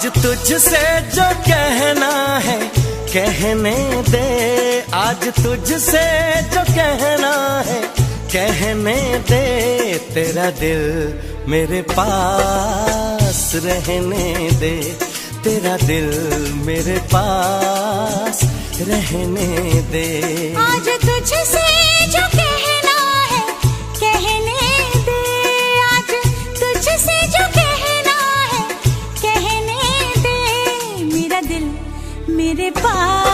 आज तुझसे जो कहना है कहने दे, आज तुझसे जो कहना है कहने दे। तेरा दिल मेरे पास रहने दे, तेरा दिल मेरे पास रहने दे। आज तुझसे जो कहना है कहने दे, आज तुझसे जो कहना है कहने दे। मेरा दिल मेरे पास